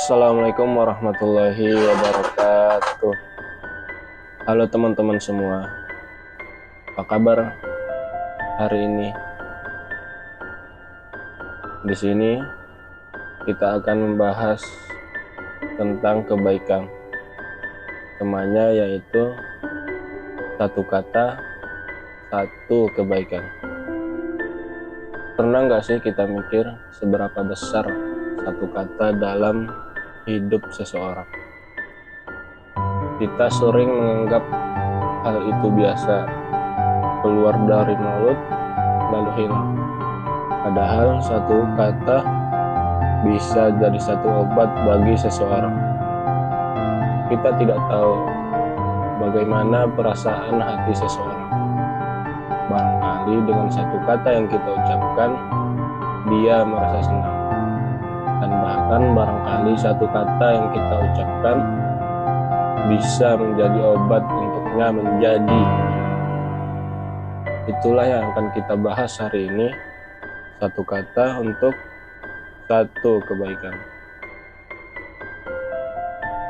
Assalamualaikum warahmatullahi wabarakatuh. Halo teman-teman semua, apa kabar hari ini? Di sini kita akan membahas tentang kebaikan. Temanya yaitu satu kata, satu kebaikan. Pernah nggak sih kita mikir seberapa besar satu kata dalam hidup seseorang? Kita sering menganggap hal itu biasa, keluar dari mulut lalu hilang. Padahal satu kata bisa jadi satu obat bagi seseorang. Kita tidak tahu bagaimana perasaan hati seseorang. Barangkali dengan satu kata yang kita ucapkan, dia merasa senang. Dan bahkan barangkali satu kata yang kita ucapkan bisa menjadi obat untuknya menjadi. Itulah yang akan kita bahas hari ini. Satu kata untuk satu kebaikan.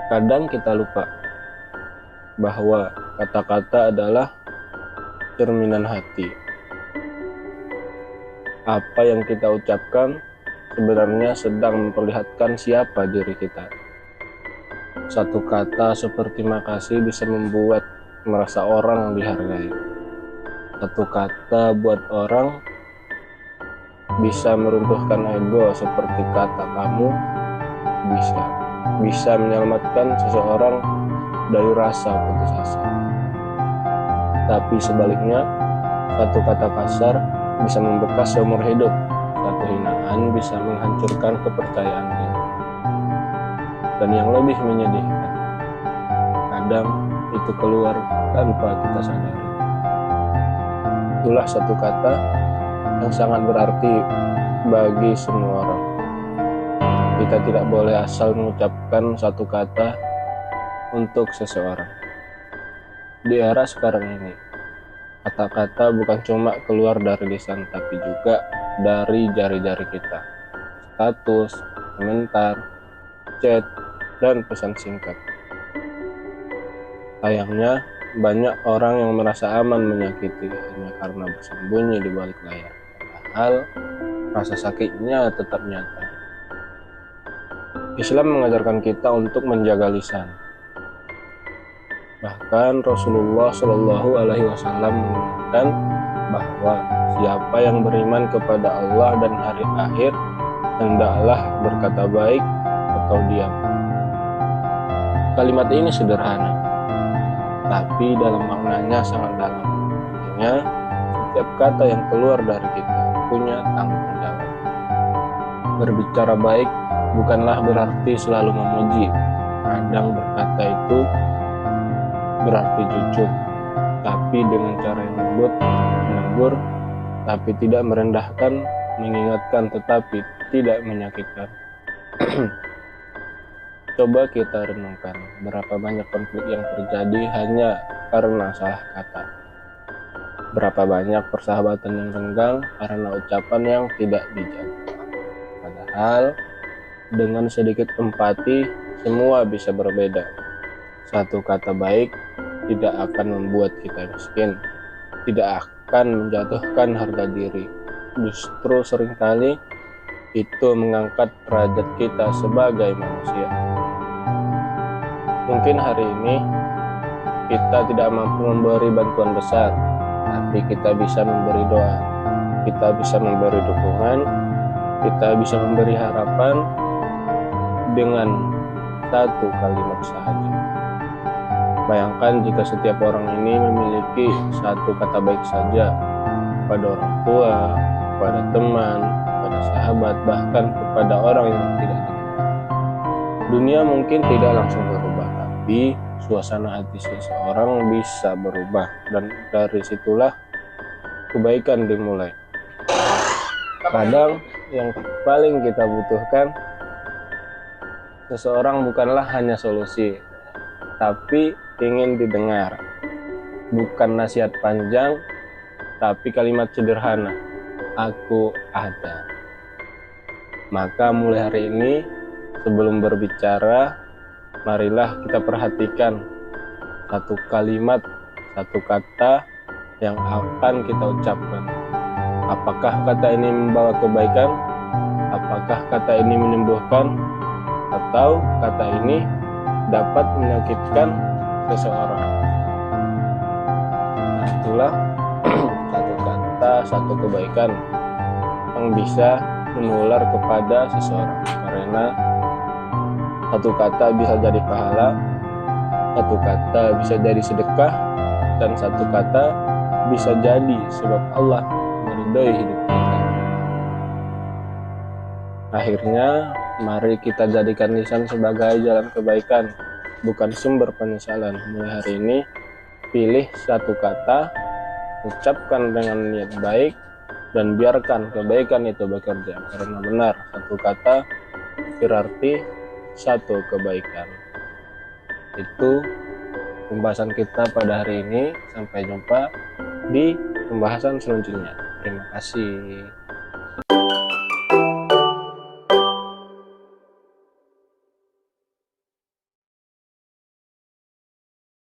Kadang kita lupa bahwa kata-kata adalah cerminan hati. Apa yang kita ucapkan sebenarnya sedang memperlihatkan siapa diri kita. Satu kata seperti makasih bisa membuat merasa orang dihargai. Satu kata buat orang bisa meruntuhkan ego seperti kata kamu bisa menyelamatkan seseorang dari rasa putus asa. Tapi sebaliknya, satu kata kasar bisa membekas seumur hidup. Satu hinaan bisa menghancurkan kepercayaan diri. Dan yang lebih menyedihkan, kadang itu keluar tanpa kita sadari. Itulah satu kata yang sangat berarti bagi semua orang. Kita tidak boleh asal mengucapkan satu kata untuk seseorang. Di era sekarang ini, kata-kata bukan cuma keluar dari lisan, tapi juga dari jari-jari kita. Status, komentar, chat, dan pesan singkat. Sayangnya, banyak orang yang merasa aman menyakiti hanya karena bersembunyi di balik layar. Padahal rasa sakitnya tetap nyata. Islam mengajarkan kita untuk menjaga lisan. Bahkan Rasulullah Shallallahu Alaihi Wasallam mengingatkan bahwa siapa yang beriman kepada Allah dan hari akhir hendaklah berkata baik atau diam. Kalimat ini sederhana, tapi dalam maknanya sangat dalam. Artinya, setiap kata yang keluar dari kita punya tanggung jawab. Berbicara baik bukanlah berarti selalu memuji. Kadang berkata itu berarti jujur, tapi dengan cara yang lembut, menegur, tapi tidak merendahkan, mengingatkan tetapi tidak menyakitkan. Coba kita renungkan berapa banyak konflik yang terjadi hanya karena salah kata. Berapa banyak persahabatan yang renggang karena ucapan yang tidak dijaga. Padahal dengan sedikit empati semua bisa berbeda. Satu kata baik tidak akan membuat kita miskin, tidak akan menjatuhkan harga diri. Justru seringkali itu mengangkat derajat kita sebagai manusia. Mungkin hari ini kita tidak mampu memberi bantuan besar, tapi kita bisa memberi doa, kita bisa memberi dukungan, kita bisa memberi harapan dengan satu kalimat saja. Bayangkan jika setiap orang ini memiliki satu kata baik saja kepada orang tua, kepada teman, kepada sahabat, bahkan kepada orang yang tidak dikenal. Dunia mungkin tidak langsung berubah, tapi suasana hati seseorang bisa berubah, dan dari situlah kebaikan dimulai. Kadang yang paling kita butuhkan seseorang bukanlah hanya solusi, tapi ingin didengar. Bukan nasihat panjang, tapi kalimat sederhana, aku ada. Maka mulai hari ini Sebelum berbicara, marilah kita perhatikan satu kalimat, satu kata yang akan kita ucapkan. Apakah kata ini membawa kebaikan? Apakah kata ini menyembuhkan? Atau kata ini dapat menyakitkan seseorang? Nah, itulah satu kata, satu kebaikan yang bisa menular kepada seseorang, karena satu kata bisa jadi pahala, satu kata bisa jadi sedekah, dan satu kata bisa jadi sebab Allah meridhoi hidup kita. Akhirnya, mari kita jadikan lisan sebagai jalan kebaikan, bukan sumber penyesalan. Mulai hari ini, pilih satu kata, ucapkan dengan niat baik, dan biarkan kebaikan itu bekerja. Karena benar, satu kata berarti satu kebaikan. Itu pembahasan kita pada hari ini. Sampai jumpa di pembahasan selanjutnya. Terima kasih.